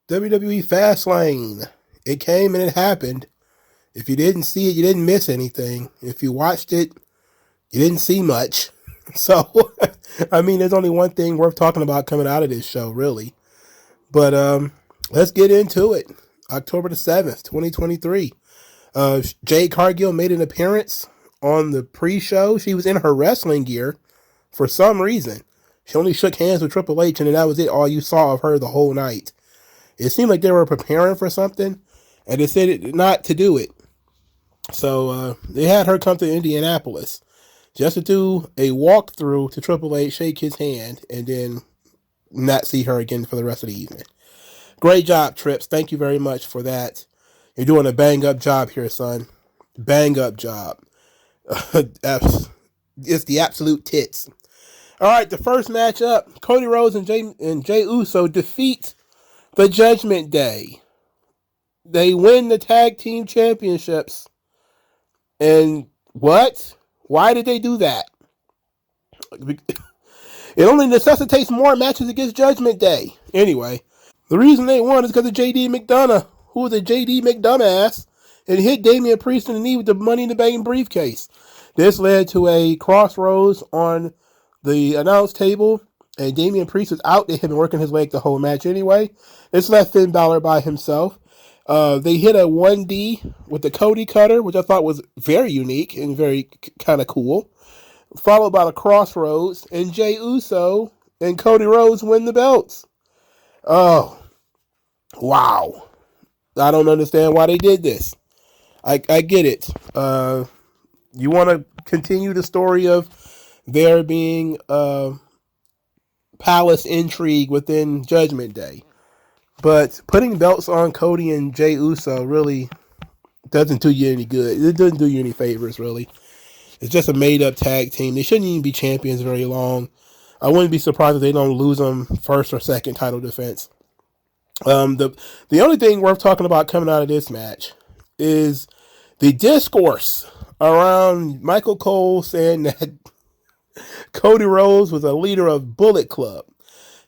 WWE Fastlane. It came and it happened. If you didn't see it, you didn't miss anything. If you watched it, you didn't see much. So, I mean, there's only one thing worth talking about coming out of this show, really. But let's get into it. October the 7th, 2023. Jade Cargill made an appearance on the pre-show. She was in her wrestling gear for some reason. She only shook hands with Triple H, and then that was it. All you saw of her the whole night. It seemed like they were preparing for something, and they said not to do it. So they had her come to Indianapolis just to do a walkthrough to Triple H, shake his hand, and then not see her again for the rest of the evening. Great job, Trips. Thank you very much for that. You're doing a bang-up job here, son. Bang-up job. It's the absolute tits. All right, the first match up, Cody Rhodes and Jey Uso defeat the Judgment Day. They win the tag team championships. And what? Why did they do that? It only necessitates more matches against Judgment Day. Anyway, the reason they won is because of JD McDonough, who was a JD McDumbass, and hit Damian Priest in the knee with the Money in the Bank briefcase. This led to a crossroads on the announce table, and Damian Priest was out. They had been working his leg the whole match anyway. This left Finn Balor by himself. They hit a 1D with the Cody cutter, which I thought was very unique and very kind of cool. Followed by the crossroads, and Jey Uso and Cody Rhodes win the belts. Oh, wow. I don't understand why they did this. I get it. You want to continue the story of there being palace intrigue within Judgment Day. But putting belts on Cody and Jey Uso really doesn't do you any good. It doesn't do you any favors, really. It's just a made-up tag team. They shouldn't even be champions very long. I wouldn't be surprised if they don't lose them first or second title defense. The only thing worth talking about coming out of this match is the discourse around Michael Cole saying that Cody Rhodes was a leader of Bullet Club.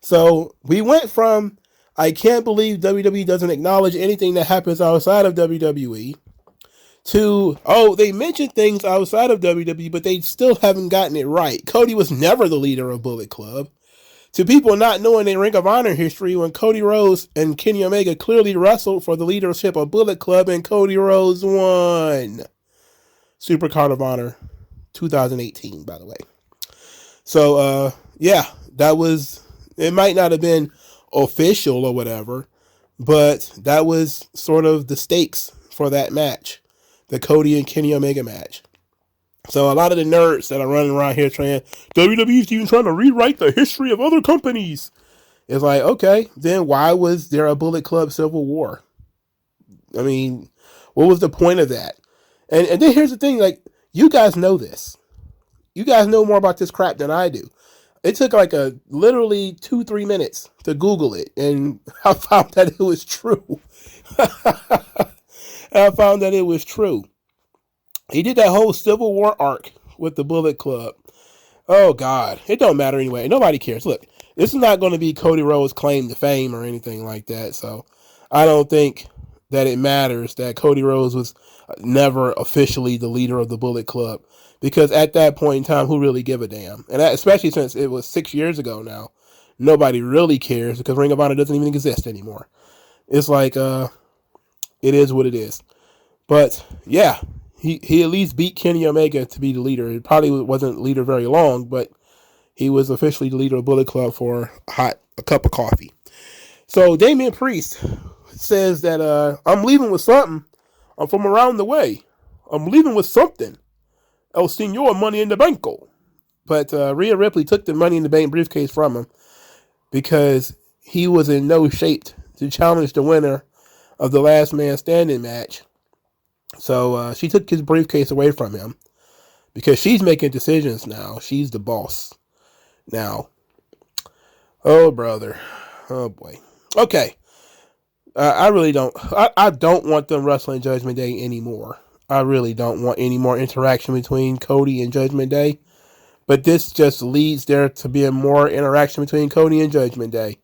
So we went from, I can't believe WWE doesn't acknowledge anything that happens outside of WWE, to, oh, they mentioned things outside of WWE, but they still haven't gotten it right. Cody was never the leader of Bullet Club. To people not knowing their Ring of Honor history, when Cody Rhodes and Kenny Omega clearly wrestled for the leadership of Bullet Club, and Cody Rhodes won. Super Card of Honor 2018, by the way. So, yeah, that was, it might not have been official or whatever, but that was sort of the stakes for that match, the Cody and Kenny Omega match. So a lot of the nerds that are running around here saying WWE's even trying to rewrite the history of other companies, it's like, okay, then why was there a Bullet Club Civil War? I mean, what was the point of that? And then here's the thing, like, you guys know this. You guys know more about this crap than I do. It took like literally 2-3 minutes to Google it, and I found that it was true. I found that it was true. He did that whole Civil War arc with the Bullet Club. Oh, God. It don't matter anyway. Nobody cares. Look, this is not going to be Cody Rhodes' claim to fame or anything like that, so I don't think that it matters that Cody Rhodes was never officially the leader of the Bullet Club, because at that point in time, who really give a damn? And that, especially since it was 6 years ago now, nobody really cares because Ring of Honor doesn't even exist anymore. It's like, it is what it is. But, yeah, he at least beat Kenny Omega to be the leader. It probably wasn't leader very long, but he was officially the leader of Bullet Club for a cup of coffee. So Damian Priest says that I'm leaving with something. I'm from around the way. I'm leaving with something. El Senor Money in the Banco. But Rhea Ripley took the Money in the Bank briefcase from him because he was in no shape to challenge the winner of the Last Man Standing match. So she took his briefcase away from him because she's making decisions now. She's the boss now. Oh, brother. Oh, boy. Okay. I really don't. I don't want them wrestling Judgment Day anymore. I really don't want any more interaction between Cody and Judgment Day. But this just leads there to being more interaction between Cody and Judgment Day.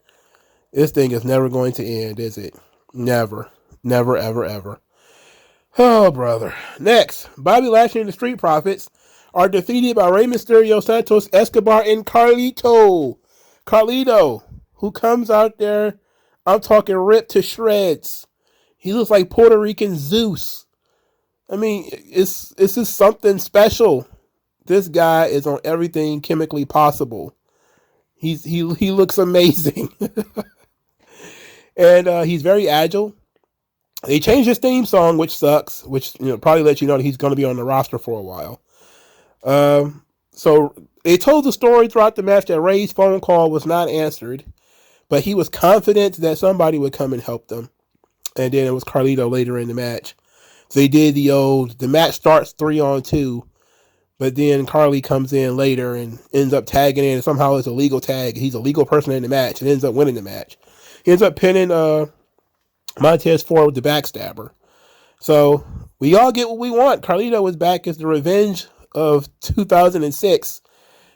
This thing is never going to end, is it? Never. Never, ever, ever. Oh, brother. Next, Bobby Lashley and the Street Profits are defeated by Rey Mysterio, Santos Escobar, and Carlito, who comes out there, I'm talking ripped to shreds. He looks like Puerto Rican Zeus. I mean, it's just something special. This guy is on everything chemically possible. He looks amazing. And he's very agile. They changed his theme song, which sucks, which probably lets you know that he's going to be on the roster for a while. So they told the story throughout the match that Rey's phone call was not answered, but he was confident that somebody would come and help them. And then it was Carlito later in the match. So they did the match starts 3-on-2, but then Carly comes in later and ends up tagging in. And somehow it's a legal tag. He's a legal person in the match and ends up winning the match. He ends up pinning Montez Ford with the backstabber. So we all get what we want. Carlito is back as the revenge of 2006.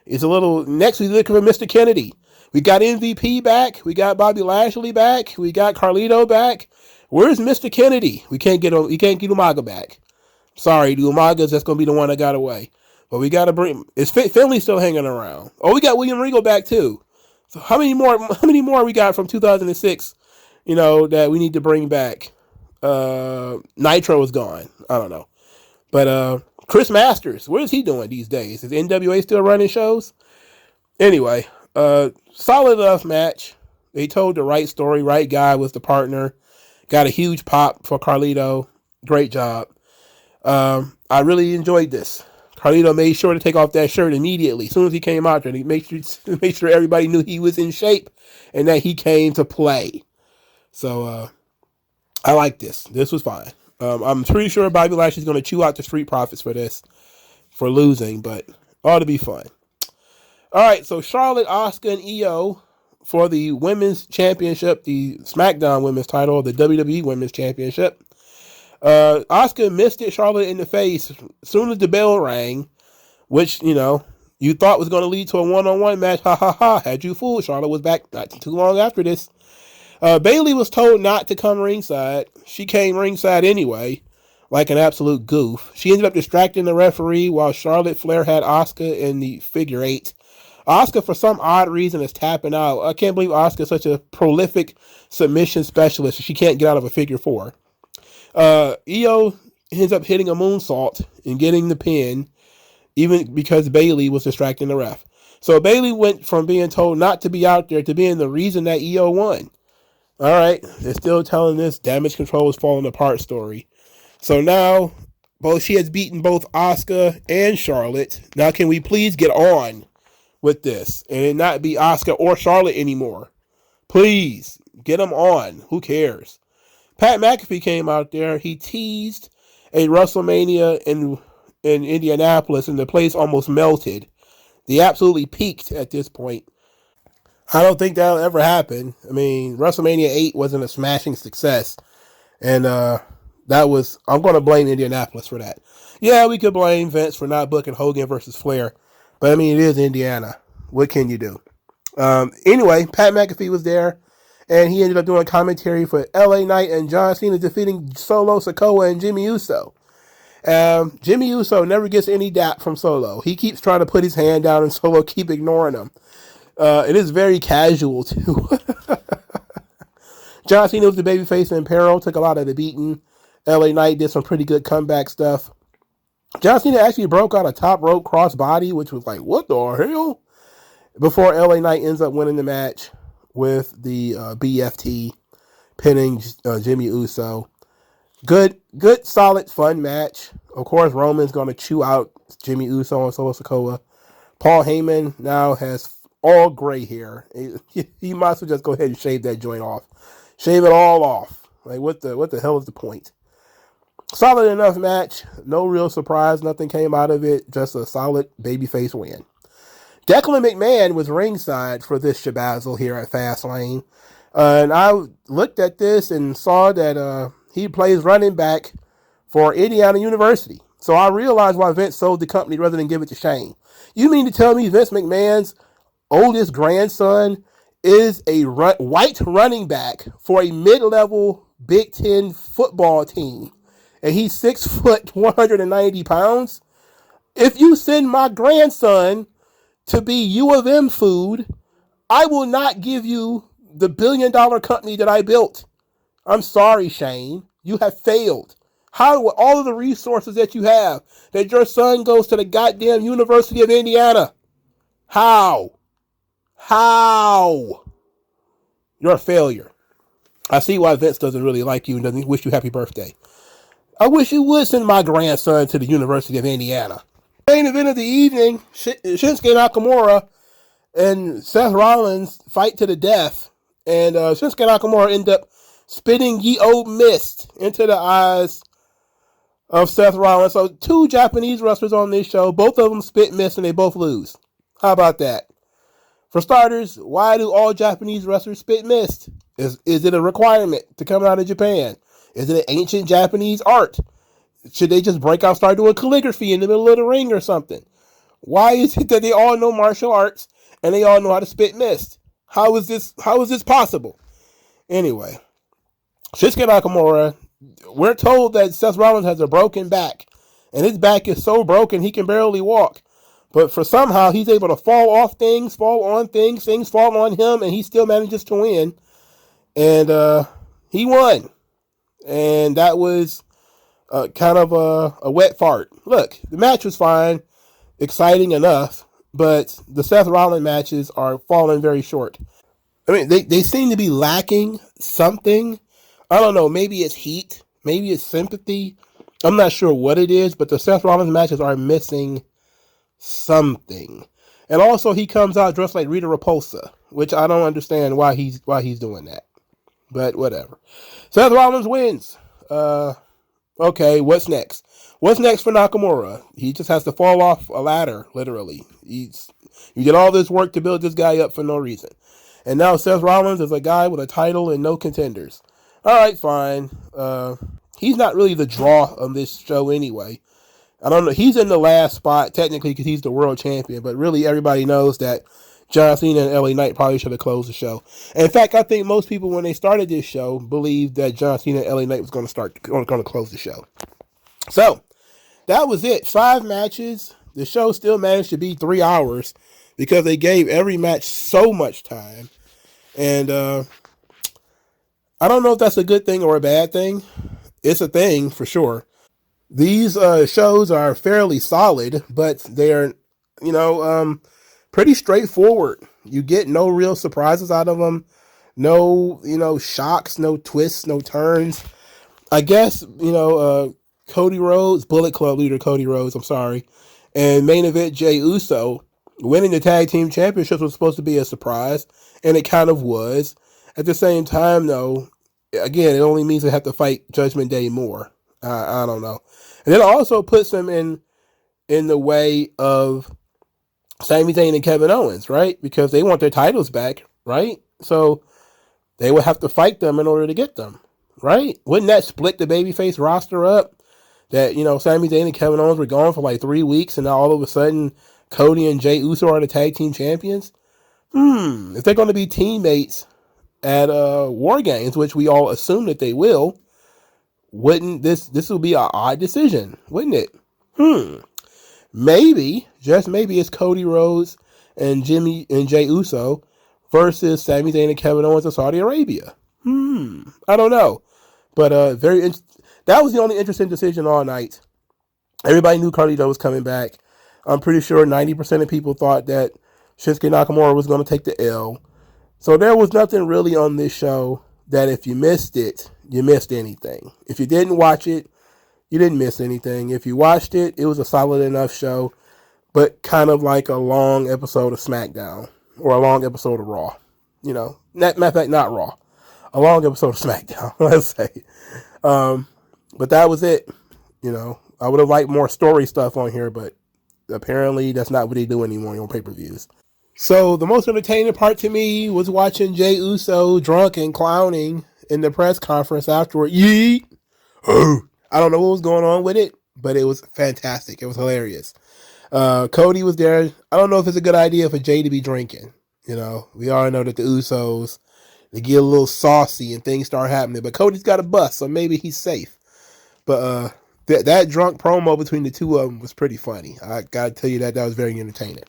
It's a little, next we look for Mr. Kennedy. We got MVP back. We got Bobby Lashley back. We got Carlito back. Where's Mr. Kennedy? We can't get Umaga back. Sorry, the Umaga's that's gonna be the one that got away. But we gotta bring. Is Finley still hanging around? Oh, we got William Regal back too. So how many more we got from 2006? That we need to bring back. Nitro is gone. I don't know. But Chris Masters, what is he doing these days? Is NWA still running shows? Anyway, solid enough match. They told the right story. Right guy was the partner. Got a huge pop for Carlito. Great job. I really enjoyed this. Carlito made sure to take off that shirt immediately. As soon as he came out there, he made sure everybody knew he was in shape and that he came to play. So I like this. This was fine. I'm pretty sure Bobby Lashley's going to chew out the Street Profits for this, for losing, but ought to be fun. All right, so Charlotte, Asuka, and Io for the Women's Championship, the SmackDown Women's title, the WWE Women's Championship. Asuka missed it Charlotte in the face as soon as the bell rang, which, you thought was going to lead to a one-on-one match. Ha ha ha. Had you fooled. Charlotte was back not too long after this. Bayley was told not to come ringside. She came ringside anyway, like an absolute goof. She ended up distracting the referee while Charlotte Flair had Asuka in the figure 8. Asuka, for some odd reason, is tapping out. I can't believe Asuka is such a prolific submission specialist. She can't get out of a figure 4. Io ends up hitting a moonsault and getting the pin, even because Bayley was distracting the ref. So Bayley went from being told not to be out there to being the reason that Io won. All right, they're still telling this damage control is falling apart story. So now, she has beaten both Asuka and Charlotte. Now, can we please get on with this and it not be Asuka or Charlotte anymore? Please get them on. Who cares? Pat McAfee came out there. He teased a WrestleMania in Indianapolis, and the place almost melted. They absolutely peaked at this point. I don't think that'll ever happen. I mean, WrestleMania 8 wasn't a smashing success. And I'm going to blame Indianapolis for that. Yeah, we could blame Vince for not booking Hogan versus Flair. But, I mean, it is Indiana. What can you do? Anyway, Pat McAfee was there. And he ended up doing a commentary for LA Knight and John Cena defeating Solo Sikoa and Jimmy Uso. Jimmy Uso never gets any dap from Solo. He keeps trying to put his hand down and Solo keep ignoring him. It is very casual, too. John Cena was the babyface in peril, took a lot of the beating. LA Knight did some pretty good comeback stuff. John Cena actually broke out a top rope crossbody, which was like, what the hell? Before LA Knight ends up winning the match with the BFT, pinning Jimmy Uso. Good, solid, fun match. Of course, Roman's going to chew out Jimmy Uso and Solo Sikoa. Paul Heyman now has all gray hair. He might as well just go ahead and shave that joint off. Shave it all off. Like, what the hell is the point? Solid enough match. No real surprise. Nothing came out of it. Just a solid babyface win. Declan McMahon was ringside for this shabazzle here at Fastlane. And I looked at this and saw that he plays running back for Indiana University. So I realized why Vince sold the company rather than give it to Shane. You mean to tell me Vince McMahon's oldest grandson is a white running back for a mid-level Big Ten football team, and he's 6 foot, 190 pounds. If you send my grandson to be U of M food, I will not give you the billion-dollar company that I built. I'm sorry, Shane. You have failed. How, with all of the resources that you have, that your son goes to the goddamn University of Indiana? How? You're a failure. I see why Vince doesn't really like you and doesn't wish you happy birthday. I wish you would send my grandson to the University of Indiana. Main event of the evening, Shinsuke Nakamura and Seth Rollins fight to the death. And Shinsuke Nakamura end up spitting ye old mist into the eyes of Seth Rollins. So 2 Japanese wrestlers on this show, both of them spit mist and they both lose. How about that? For starters, why do all Japanese wrestlers spit mist? Is it a requirement to come out of Japan? Is it an ancient Japanese art? Should they just break out and start doing calligraphy in the middle of the ring or something? Why is it that they all know martial arts and they all know how to spit mist? How is this possible? Anyway, Shinsuke Nakamura, we're told that Seth Rollins has a broken back, and his back is so broken he can barely walk. But for somehow he's able to fall on things fall on him, and he still manages to win. And he won. And that was kind of a wet fart. Look, the match was fine, exciting enough, but the Seth Rollins matches are falling very short. I mean, they seem to be lacking something. I don't know, maybe it's heat, maybe it's sympathy. I'm not sure what it is, but the Seth Rollins matches are missing something. And also he comes out dressed like Rita Repulsa, which I don't understand why he's doing that. But whatever. Seth Rollins wins. Okay, what's next? What's next for Nakamura? He just has to fall off a ladder, literally. You did all this work to build this guy up for no reason. And now Seth Rollins is a guy with a title and no contenders. All right, fine. He's not really the draw on this show anyway. I don't know. He's in the last spot technically because he's the world champion, but really everybody knows that John Cena and LA Knight probably should have closed the show. And in fact, I think most people when they started this show believed that John Cena and LA Knight was going to close the show. So that was it. 5 matches. The show still managed to be 3 hours because they gave every match so much time. And I don't know if that's a good thing or a bad thing. It's a thing for sure. These shows are fairly solid, but they're, pretty straightforward. You get no real surprises out of them. No, shocks, no twists, no turns. I guess, Cody Rhodes, Bullet Club leader Cody Rhodes, and main event Jey Uso winning the tag team championships was supposed to be a surprise, and it kind of was. At the same time, though, again, it only means they have to fight Judgment Day more. I don't know. And it also puts them in the way of Sami Zayn and Kevin Owens, right? Because they want their titles back, right? So they would have to fight them in order to get them, right? Wouldn't that split the babyface roster up? That, Sami Zayn and Kevin Owens were gone for like 3 weeks, and now all of a sudden Cody and Jey Uso are the tag team champions? If they're going to be teammates at War Games, which we all assume that they will, wouldn't this will be an odd decision, wouldn't it? Maybe, just maybe, it's Cody Rhodes and Jey Uso versus Sami Zayn and Kevin Owens in Saudi Arabia. I don't know, but that was the only interesting decision all night. Everybody knew Carlito was coming back. I'm pretty sure 90% of people thought that Shinsuke Nakamura was going to take the L. So there was nothing really on this show that if you missed it, you missed anything. If you didn't watch it, you didn't miss anything. If you watched it, it was a solid enough show, but kind of like a long episode of SmackDown or a long episode of Raw. Matter of fact, not Raw. A long episode of SmackDown, let's say. But that was it. I would have liked more story stuff on here, but apparently that's not what they do anymore on pay-per-views. So the most entertaining part to me was watching Jey Uso drunk and clowning in the press conference afterward. YEET! I don't know what was going on with it, but it was fantastic. It was hilarious. Cody was there. I don't know if it's a good idea for Jay to be drinking. You know, we all know that the Usos, they get a little saucy and things start happening. But Cody's got a bust, so maybe he's safe. But that drunk promo between the two of them was pretty funny. I gotta tell you that was very entertaining.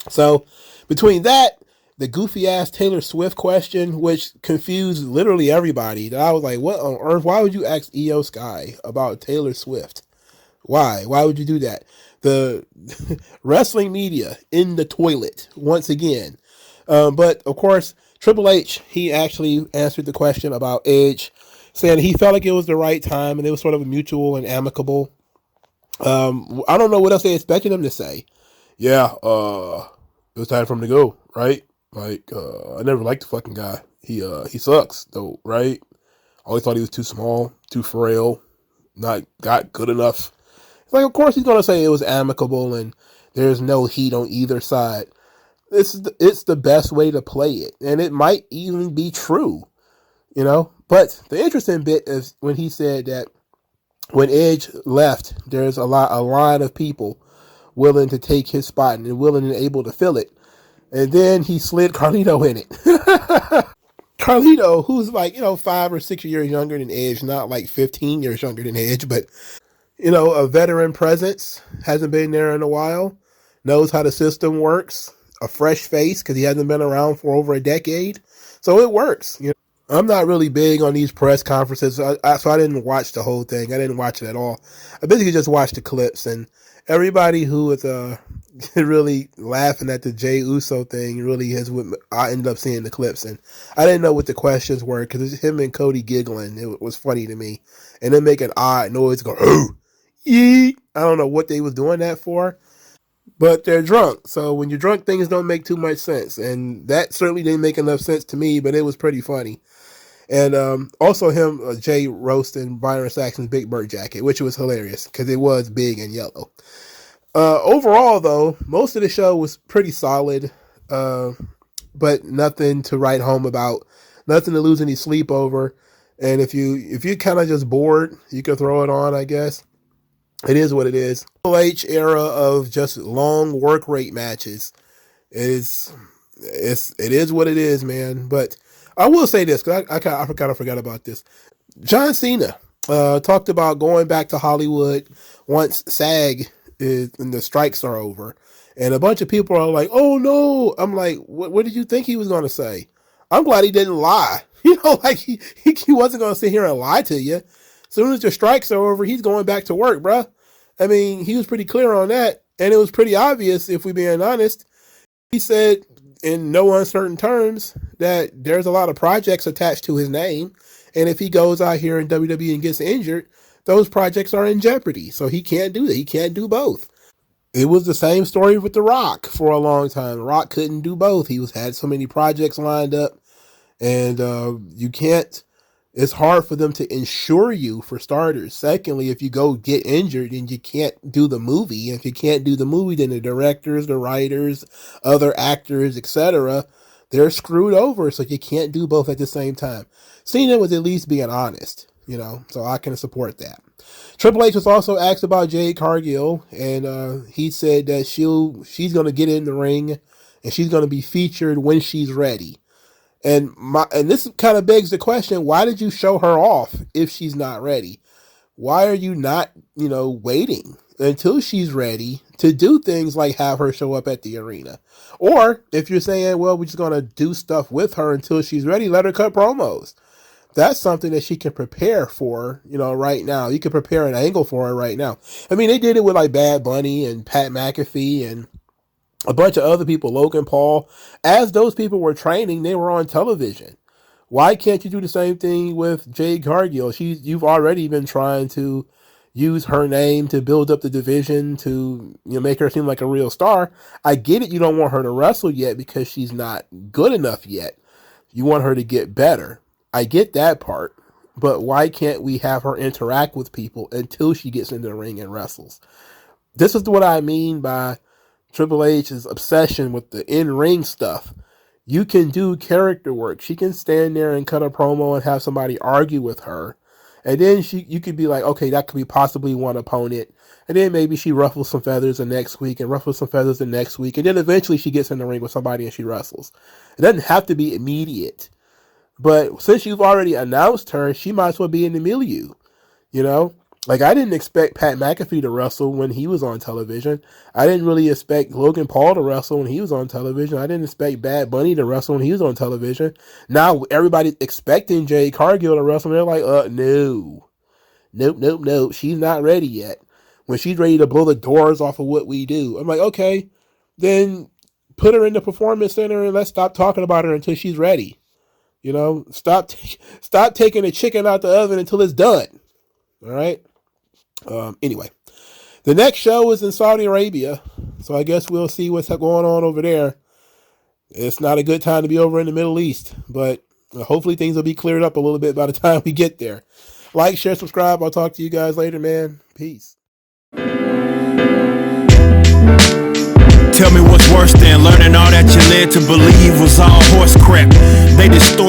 So between that, the goofy ass Taylor Swift question, which confused literally everybody, that I was like, what on earth? Why would you ask EO Sky about Taylor Swift? Why? Why would you do that? The wrestling media in the toilet once again. But of course, Triple H, he actually answered the question about Edge, saying he felt like it was the right time and it was sort of mutual and amicable. I don't know what else they expected him to say. Yeah, it was time for him to go, right? Like, I never liked the fucking guy. He sucks though, right? I always thought he was too small, too frail, not got good enough. Like, of course he's gonna say it was amicable and there's no heat on either side. It's the best way to play it, and it might even be true, you know. But the interesting bit is when he said that when Edge left, there's a line of people willing to take his spot and willing and able to fill it. And then he slid Carlito in it. Carlito, who's like, 5 or 6 years younger than Edge, not like 15 years younger than Edge, but, a veteran presence, hasn't been there in a while, knows how the system works, a fresh face because he hasn't been around for over a decade. So it works. I'm not really big on these press conferences, so I didn't watch the whole thing. I didn't watch it at all. I basically just watched the clips, and everybody who was really laughing at the Jey Uso thing really is what I ended up seeing the clips, and I didn't know what the questions were because it's him and Cody giggling. It was funny to me, and then making odd noise, go oh, yeet. I don't know what they was doing that for, but they're drunk. So when you're drunk, things don't make too much sense, and that certainly didn't make enough sense to me. But it was pretty funny. And also him, Jay roasting Byron Saxton's Big Bird jacket, which was hilarious because it was big and yellow. Overall, though, most of the show was pretty solid, but nothing to write home about, nothing to lose any sleep over. And if you kind of just bored, you can throw it on, I guess. It is what it is. Triple H era of just long work rate matches it is what it is, man. But I will say this, because I kind of forgot about this. John Cena talked about going back to Hollywood once SAG and the strikes are over. And a bunch of people are like, oh no. I'm like, what did you think he was going to say? I'm glad he didn't lie. Like he wasn't going to sit here and lie to you. As soon as the strikes are over, he's going back to work, bruh. I mean, he was pretty clear on that. And it was pretty obvious, if we're being honest. He said in no uncertain terms that there's a lot of projects attached to his name. And if he goes out here in WWE and gets injured, those projects are in jeopardy. So he can't do that. He can't do both. It was the same story with The Rock for a long time. The Rock couldn't do both. He had so many projects lined up. And you can't, it's hard for them to insure you, for starters. Secondly, if you go get injured and you can't do the movie, if you can't do the movie, then the directors, the writers, other actors, etc., they're screwed over. So you can't do both at the same time. Cena was at least being honest, so I can support that. Triple H was also asked about Jade Cargill, and he said that she's going to get in the ring and she's going to be featured when she's ready. And this kind of begs the question, why did you show her off if she's not ready? Why are you not, waiting until she's ready to do things like have her show up at the arena? Or if you're saying, well, we're just going to do stuff with her until she's ready, let her cut promos. That's something that she can prepare for, right now. You can prepare an angle for her right now. I mean, they did it with like Bad Bunny and Pat McAfee and a bunch of other people, Logan Paul. As those people were training, they were on television. Why can't you do the same thing with Jade Cargill? You've already been trying to use her name to build up the division to make her seem like a real star. I get it. You don't want her to wrestle yet because she's not good enough yet. You want her to get better. I get that part. But why can't we have her interact with people until she gets in the ring and wrestles? This is what I mean by Triple H's obsession with the in-ring stuff. You can do character work. She can stand there and cut a promo and have somebody argue with her And then you could be like, okay, that could be possibly one opponent. And then maybe she ruffles some feathers the next week and ruffles some feathers the next week. And then eventually she gets in the ring with somebody and she wrestles. It doesn't have to be immediate. But since you've already announced her, she might as well be in the milieu. You know? Like, I didn't expect Pat McAfee to wrestle when he was on television. I didn't really expect Logan Paul to wrestle when he was on television. I didn't expect Bad Bunny to wrestle when he was on television. Now everybody's expecting Jade Cargill to wrestle, and they're like, no. Nope. She's not ready yet. When she's ready to blow the doors off of what we do. I'm like, okay, then put her in the Performance Center and let's stop talking about her until she's ready. You know, stop taking the chicken out the oven until it's done. All right? Anyway, the next show is in Saudi Arabia, so I guess we'll see what's going on over there. It's not a good time to be over in the Middle East, but hopefully things will be cleared up a little bit by the time we get there. Like, share, subscribe. I'll talk to you guys later, man. Peace. Tell me what's worse than learning all that you led to believe was all horse crap. They distort